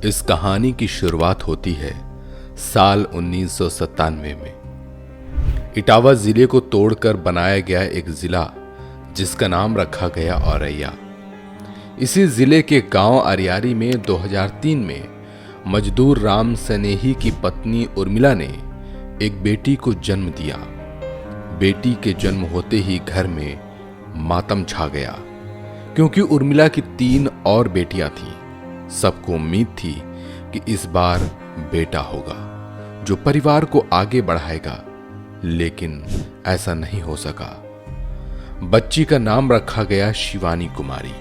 इस कहानी की शुरुआत होती है साल 1997 में। इटावा जिले को तोड़कर बनाया गया एक जिला जिसका नाम रखा गया औरैया। इसी जिले के गांव अरियारी में 2003 में मजदूर राम सनेही की पत्नी उर्मिला ने एक बेटी को जन्म दिया। बेटी के जन्म होते ही घर में मातम छा गया, क्योंकि उर्मिला की 3 और बेटियां थीं। सबको उम्मीद थी कि इस बार बेटा होगा जो परिवार को आगे बढ़ाएगा, लेकिन ऐसा नहीं हो सका। बच्ची का नाम रखा गया शिवानी कुमारी।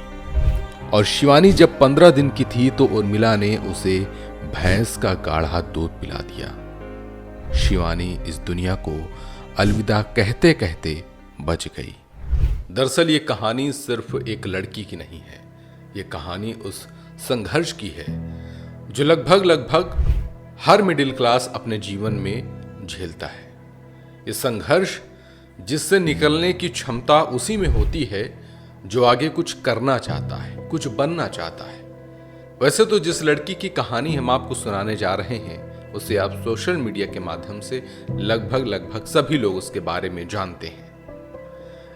और शिवानी जब 15 दिन की थी तो उर्मिला ने उसे भैंस का गाढ़ा दूध पिला दिया। शिवानी इस दुनिया को अलविदा कहते कहते बच गई। दरअसल ये कहानी सिर्फ एक लड़की की नहीं है, ये कहानी उस संघर्ष की है जो लगभग हर मिडिल क्लास अपने जीवन में झेलता है। ये संघर्ष जिससे निकलने की क्षमता उसी में होती है जो आगे कुछ करना चाहता है, कुछ बनना चाहता है। वैसे तो जिस लड़की की कहानी हम आपको सुनाने जा रहे हैं उसे आप सोशल मीडिया के माध्यम से लगभग सभी लोग उसके बारे में जानते हैं,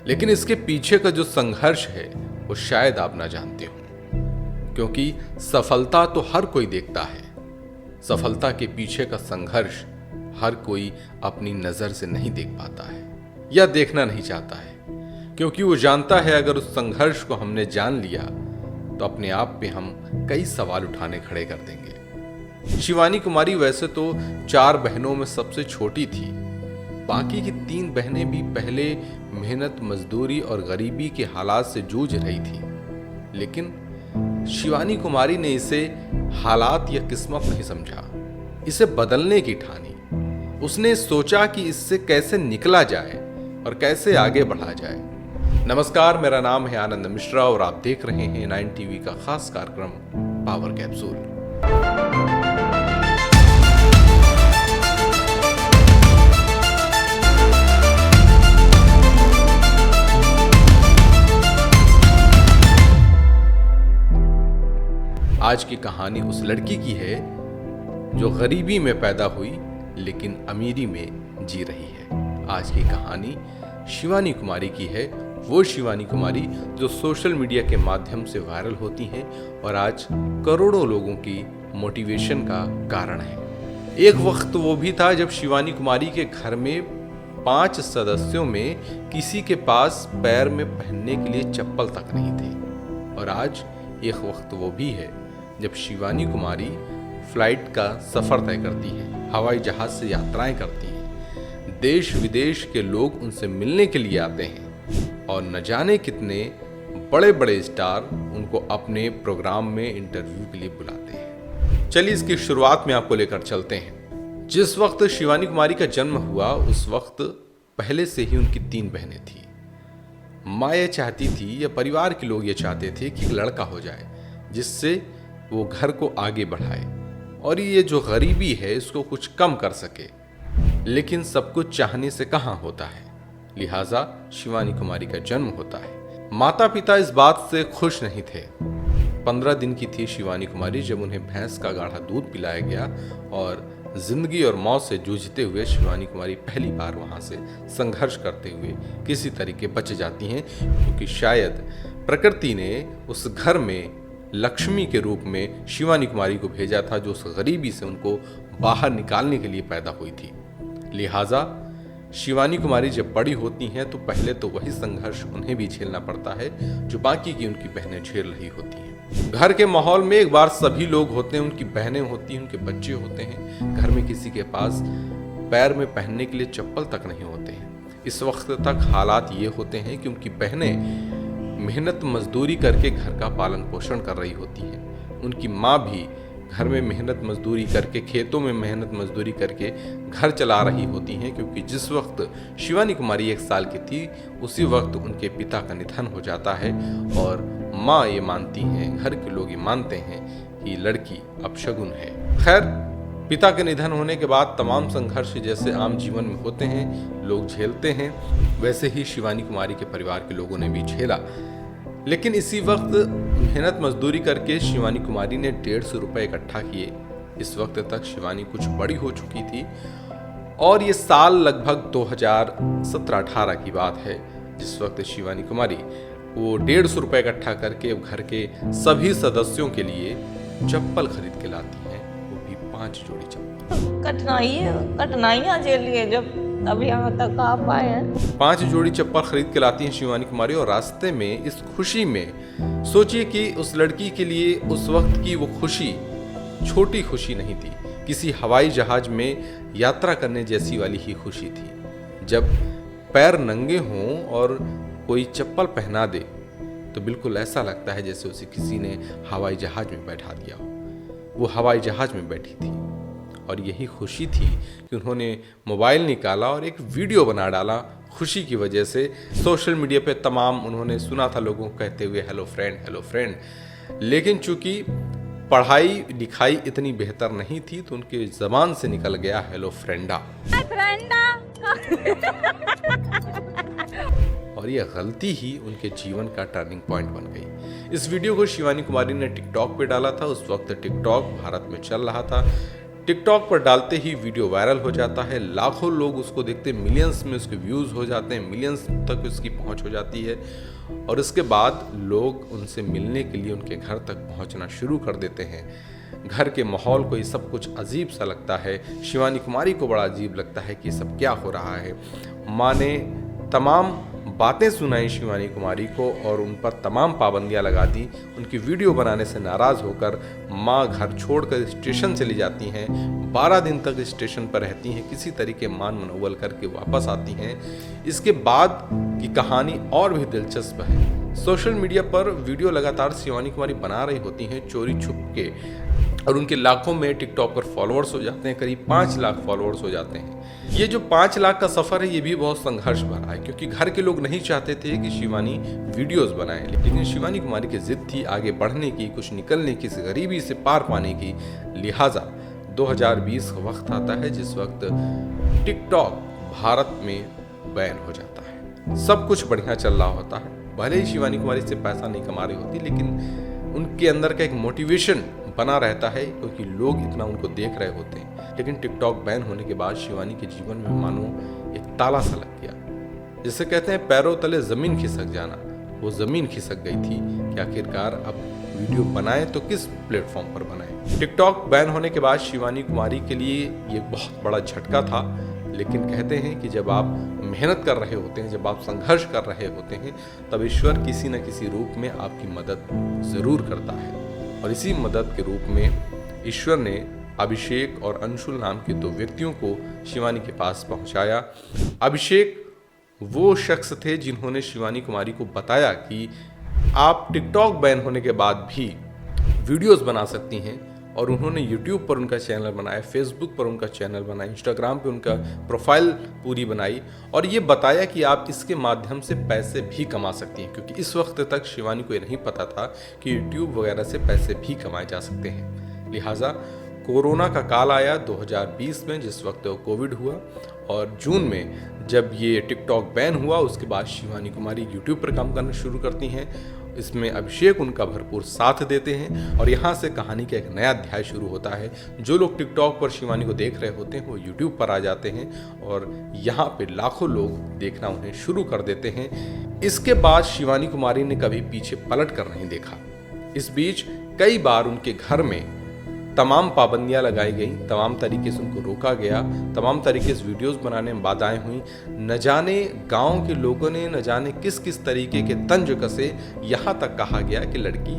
लेकिन इसके पीछे का जो संघर्ष है वो शायद आप ना जानते हो, क्योंकि सफलता तो हर कोई देखता है। सफलता के पीछे का संघर्ष हर कोई अपनी नजर से नहीं देख पाता है या देखना नहीं चाहता है, क्योंकि वो जानता है अगर उस संघर्ष को हमने जान लिया तो अपने आप पे हम कई सवाल उठाने खड़े कर देंगे। शिवानी कुमारी वैसे तो 4 बहनों में सबसे छोटी थी। बाकी की 3 बहनें भी पहले मेहनत मजदूरी और गरीबी के हालात से जूझ रही थी, लेकिन शिवानी कुमारी ने इसे हालात या किस्मत नहीं समझा, इसे बदलने की ठानी। उसने सोचा कि इससे कैसे निकला जाए और कैसे आगे बढ़ा जाए। नमस्कार, मेरा नाम है आनंद मिश्रा और आप देख रहे हैं 9 टीवी का खास कार्यक्रम पावर कैप्सूल। आज की कहानी उस लड़की की है जो गरीबी में पैदा हुई लेकिन अमीरी में जी रही है। आज की कहानी शिवानी कुमारी की है, वो शिवानी कुमारी जो सोशल मीडिया के माध्यम से वायरल होती हैं और आज करोड़ों लोगों की मोटिवेशन का कारण है। एक वक्त वो भी था जब शिवानी कुमारी के घर में 5 सदस्यों में किसी के पास पैर में पहनने के लिए चप्पल तक नहीं थे। और आज एक वक्त वो भी है जब शिवानी कुमारी फ्लाइट का सफर तय करती है, हवाई जहाज से यात्राएं करती हैं, देश विदेश के लोग उनसे मिलने के लिए आते हैं और न जाने कितने बड़े बड़े स्टार उनको अपने प्रोग्राम में इंटरव्यू के लिए बुलाते हैं। चलिए इसकी शुरुआत में आपको लेकर चलते हैं। जिस वक्त शिवानी कुमारी का जन्म हुआ उस वक्त पहले से ही उनकी 3 बहनें थी। माँ ये चाहती थी या परिवार के लोग ये चाहते थे कि एक लड़का हो जाए जिससे वो घर को आगे बढ़ाए और ये जो गरीबी है इसको कुछ कम कर सके, लेकिन सब कुछ चाहने से कहाँ होता है। लिहाजा शिवानी कुमारी का जन्म होता है। माता पिता इस बात से खुश नहीं थे। 15 दिन की थी शिवानी कुमारी जब उन्हें भैंस का गाढ़ा दूध पिलाया गया और जिंदगी और मौत से जूझते हुए शिवानी कुमारी पहली बार वहां से संघर्ष करते हुए किसी तरीके बच जाती हैं, क्योंकि शायद प्रकृति ने उस घर में लक्ष्मी के रूप में शिवानी कुमारी को भेजा था जो उस गरीबी से उनको बाहर निकालने के लिए पैदा हुई थी। लिहाजा शिवानी कुमारी जब बड़ी होती हैं तो पहले तो वही संघर्ष उन्हें भी झेलना पड़ता है जो बाकी की उनकी बहनें झेल रही होती हैं। घर के माहौल में एक बार सभी लोग होते हैं, उनकी बहनें होती हैं, उनके बच्चे होते हैं, घर में किसी के पास पैर में पहनने के लिए चप्पल तक नहीं होते हैं। इस वक्त तक हालात ये होते हैं कि उनकी बहनें मेहनत मजदूरी करके घर का पालन पोषण कर रही होती हैं। उनकी माँ भी घर में मेहनत मजदूरी करके, खेतों में मेहनत मजदूरी करके घर चला रही होती हैं, क्योंकि जिस वक्त शिवानी कुमारी 1 साल की थी उसी वक्त उनके पिता का निधन हो जाता है और माँ ये मानती हैं, घर के लोग ये मानते हैं कि लड़की अपशगुन है। खैर, पिता के निधन होने के बाद तमाम संघर्ष जैसे आम जीवन में होते हैं, लोग झेलते हैं, वैसे ही शिवानी कुमारी के परिवार के लोगों ने भी झेला। लेकिन इसी वक्त मेहनत मजदूरी करके शिवानी कुमारी ने 150 रुपए इकट्ठा किए। इस वक्त तक शिवानी कुछ बड़ी हो चुकी थी और ये साल लगभग 2017-18 की बात है, जिस वक्त शिवानी कुमारी वो 150 रुपए इकट्ठा करके घर के सभी सदस्यों के लिए चप्पल खरीद के लाती हैं, वो भी 5 जोड़ी चप्पल। कठिनाइयाँ झेलिए जब अभी यहाँ तक आ पाए हैं। 5 जोड़ी चप्पल खरीद के लाती हैं शिवानी कुमारी और रास्ते में इस खुशी में सोचिए कि उस लड़की के लिए उस वक्त की वो खुशी छोटी खुशी नहीं थी, किसी हवाई जहाज में यात्रा करने जैसी वाली ही खुशी थी। जब पैर नंगे हों और कोई चप्पल पहना दे तो बिल्कुल ऐसा लगता है जैसे उसे किसी ने हवाई जहाज में बैठा दिया हो। वो हवाई जहाज में बैठी थी और यही खुशी थी कि उन्होंने मोबाइल निकाला और एक वीडियो बना डाला। खुशी की वजह से सोशल मीडिया पे तमाम उन्होंने सुना था लोगों को कहते हुए हेलो फ्रेंड, लेकिन चूंकि पढ़ाई लिखाई इतनी बेहतर नहीं थी तो उनके जबान से निकल गया हेलो फ्रेंडा। और यह गलती ही उनके जीवन का टर्निंग पॉइंट बन गई। इस वीडियो को शिवानी कुमारी ने टिकटॉक पे डाला था। उस वक्त टिकटॉक भारत में चल रहा था। टिकटॉक पर डालते ही वीडियो वायरल हो जाता है, लाखों लोग उसको देखते, मिलियंस में उसके व्यूज हो जाते हैं, मिलियंस तक उसकी पहुंच हो जाती है और उसके बाद लोग उनसे मिलने के लिए उनके घर तक पहुंचना शुरू कर देते हैं। घर के माहौल को ये सब कुछ अजीब सा लगता है। शिवानी कुमारी को बड़ा अजीब लगता है कि सब क्या हो रहा है। माँ ने तमाम बातें सुनाई शिवानी कुमारी को और उन पर तमाम पाबंदियां लगा दी। उनकी वीडियो बनाने से नाराज़ होकर माँ घर छोड़कर स्टेशन चली जाती हैं। 12 दिन तक स्टेशन पर रहती हैं, किसी तरीके मान मनोवल करके वापस आती हैं। इसके बाद की कहानी और भी दिलचस्प है। सोशल मीडिया पर वीडियो लगातार शिवानी कुमारी बना रही होती हैं चोरी छुप के और उनके लाखों में टिकटॉक पर फॉलोअर्स हो जाते हैं, करीब 5 लाख फॉलोअर्स हो जाते हैं। ये जो 5 लाख का सफ़र है ये भी बहुत संघर्ष भरा है, क्योंकि घर के लोग नहीं चाहते थे कि शिवानी वीडियोस बनाए, लेकिन शिवानी कुमारी की जिद थी आगे बढ़ने की, कुछ निकलने की, इस गरीबी से पार पाने की। लिहाजा 2020 का वक्त आता है जिस वक्त टिकटॉक भारत में बैन हो जाता है। सब कुछ बढ़िया चल रहा होता है, भले ही शिवानी कुमारी से पैसा नहीं कमा रही होती, लेकिन उनके अंदर का एक मोटिवेशन बना रहता है क्योंकि लोग इतना उनको देख रहे होते हैं। लेकिन टिकटॉक बैन होने के बाद शिवानी के जीवन में मानो एक ताला सा लग गया। जिसे कहते हैं पैरों तले जमीन खिसक जाना, वो जमीन खिसक गई थी कि आखिरकार अब वीडियो बनाए तो किस प्लेटफॉर्म पर बनाए। टिकटॉक बैन होने के बाद शिवानी कुमारी के लिए ये बहुत बड़ा झटका था, लेकिन कहते हैं कि जब आप मेहनत कर रहे होते हैं, जब आप संघर्ष कर रहे होते हैं, तब ईश्वर किसी न किसी रूप में आपकी मदद जरूर करता है। और इसी मदद के रूप में ईश्वर ने अभिषेक और अंशुल नाम के 2 व्यक्तियों को शिवानी के पास पहुंचाया। अभिषेक वो शख्स थे जिन्होंने शिवानी कुमारी को बताया कि आप टिकटॉक बैन होने के बाद भी वीडियोस बना सकती हैं, और उन्होंने यूट्यूब पर उनका चैनल बनाया, फेसबुक पर उनका चैनल बनाया, इंस्टाग्राम पे उनका प्रोफाइल पूरी बनाई और ये बताया कि आप इसके माध्यम से पैसे भी कमा सकती हैं, क्योंकि इस वक्त तक शिवानी को ये नहीं पता था कि यूट्यूब वगैरह से पैसे भी कमाए जा सकते हैं। लिहाजा कोरोना का काल आया 2020 में, जिस वक्त कोविड हुआ, और जून में जब ये टिकटॉक बैन हुआ उसके बाद शिवानी कुमारी यूट्यूब पर काम करना शुरू करती हैं। इसमें अभिषेक उनका भरपूर साथ देते हैं और यहाँ से कहानी का एक नया अध्याय शुरू होता है। जो लोग टिकटॉक पर शिवानी को देख रहे होते हैं वो यूट्यूब पर आ जाते हैं और यहाँ पे लाखों लोग देखना उन्हें शुरू कर देते हैं। इसके बाद शिवानी कुमारी ने कभी पीछे पलट कर नहीं देखा। इस बीच कई बार उनके घर में तमाम पाबंदियां लगाई गई, तमाम तरीके से उनको रोका गया, तमाम तरीके से वीडियोस बनाने में बाधाएं हुई। न जाने गांव के लोगों ने न जाने किस किस तरीके के तंज कसे, यहाँ तक कहा गया कि लड़की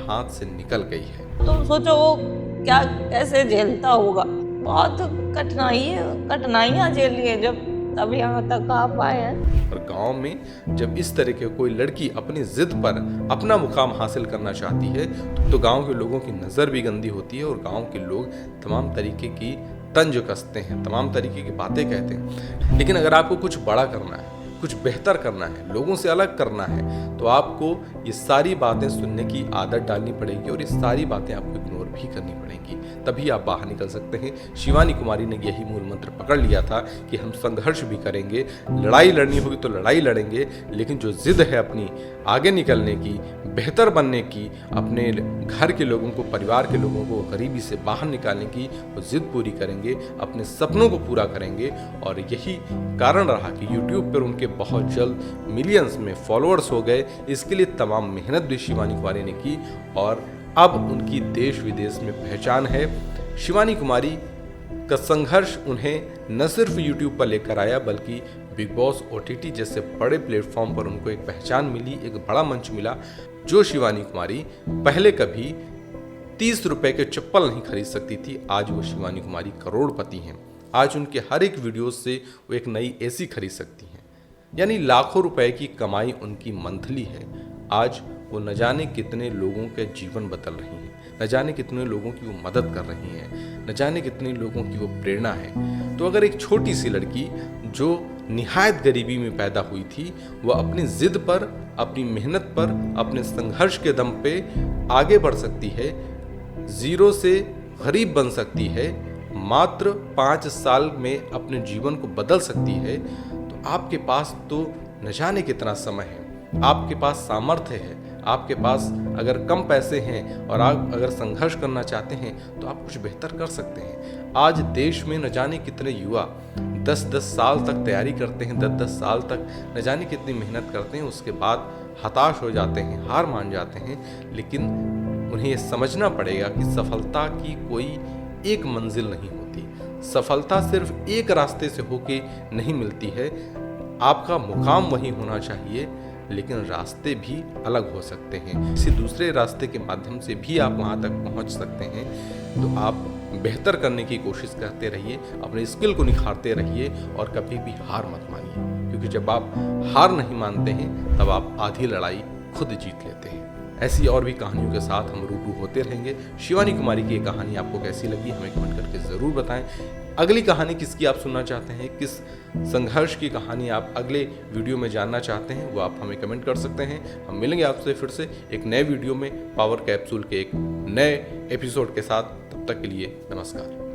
हाथ से निकल गई है। तो सोचो वो क्या कैसे झेलता होगा। बहुत कठिनाइयाँ झेली है जब तब यहाँ तक आ पाए हैं। और गांव में जब इस तरह के कोई लड़की अपनी जिद पर अपना मुकाम हासिल करना चाहती है तो गांव के लोगों की नज़र भी गंदी होती है और गांव के लोग तमाम तरीके की तंज कसते हैं, तमाम तरीके की बातें कहते हैं। लेकिन अगर आपको कुछ बड़ा करना है, कुछ बेहतर करना है, लोगों से अलग करना है, तो आपको ये सारी बातें सुनने की आदत डालनी पड़ेगी और ये सारी बातें आपको इग्नोर भी करनी पड़ेंगी, तभी आप बाहर निकल सकते हैं। शिवानी कुमारी ने यही मूल मंत्र पकड़ लिया था कि हम संघर्ष भी करेंगे, लड़ाई लड़नी होगी तो लड़ाई लड़ेंगे, लेकिन जो जिद है अपनी आगे निकलने की, बेहतर बनने की, अपने घर के लोगों को, परिवार के लोगों को गरीबी से बाहर निकालने की, वो जिद पूरी करेंगे, अपने सपनों को पूरा करेंगे। और यही कारण रहा कि YouTube पर उनके बहुत जल्द मिलियंस में फॉलोअर्स हो गए। इसके लिए तमाम मेहनत भी शिवानी कुमारी ने की और अब उनकी देश विदेश में पहचान है। शिवानी कुमारी का संघर्ष उन्हें न सिर्फ YouTube पर लेकर आया, बल्कि बिग बॉस OTT जैसे बड़े प्लेटफॉर्म पर उनको एक पहचान मिली, एक बड़ा मंच मिला। जो शिवानी कुमारी पहले कभी 30 रुपए के चप्पल नहीं खरीद सकती थी, आज वो शिवानी कुमारी करोड़पति हैं। आज उनके हर एक वीडियो से वो एक नई AC खरीद सकती हैं, यानी लाखों रुपए की कमाई उनकी मंथली है। आज वो न जाने कितने लोगों के जीवन बदल रही हैं, न जाने कितने लोगों की वो मदद कर रही हैं, न जाने कितने लोगों की वो प्रेरणा है। तो अगर एक छोटी सी लड़की जो निहायत गरीबी में पैदा हुई थी, वह अपनी जिद पर, अपनी मेहनत पर, अपने संघर्ष के दम पे आगे बढ़ सकती है, जीरो से गरीब बन सकती है, मात्र 5 साल में अपने जीवन को बदल सकती है, तो आपके पास तो न जाने कितना समय है, आपके पास सामर्थ्य है। आपके पास अगर कम पैसे हैं और आप अगर संघर्ष करना चाहते हैं तो आप कुछ बेहतर कर सकते हैं। आज देश में न जाने कितने युवा 10-10 साल तक तैयारी करते हैं, 10-10 साल तक न जाने कितनी मेहनत करते हैं, उसके बाद हताश हो जाते हैं, हार मान जाते हैं। लेकिन उन्हें ये समझना पड़ेगा कि सफलता की कोई एक मंजिल नहीं होती, सफलता सिर्फ एक रास्ते से होके नहीं मिलती है। आपका मुकाम वही होना चाहिए, लेकिन रास्ते भी अलग हो सकते हैं। किसी दूसरे रास्ते के माध्यम से भी आप वहाँ तक पहुँच सकते हैं। तो आप बेहतर करने की कोशिश करते रहिए, अपने स्किल को निखारते रहिए और कभी भी हार मत मानिए, क्योंकि जब आप हार नहीं मानते हैं तब आप आधी लड़ाई खुद जीत लेते हैं। ऐसी और भी कहानियों के साथ हम रूबरू होते रहेंगे। शिवानी कुमारी की ये कहानी आपको कैसी लगी हमें कमेंट करके ज़रूर बताएं। अगली कहानी किसकी आप सुनना चाहते हैं, किस संघर्ष की कहानी आप अगले वीडियो में जानना चाहते हैं, वो आप हमें कमेंट कर सकते हैं। हम मिलेंगे आपसे फिर से एक नए वीडियो में पावर कैप्सूल के एक नए एपिसोड के साथ। तब तक के लिए नमस्कार।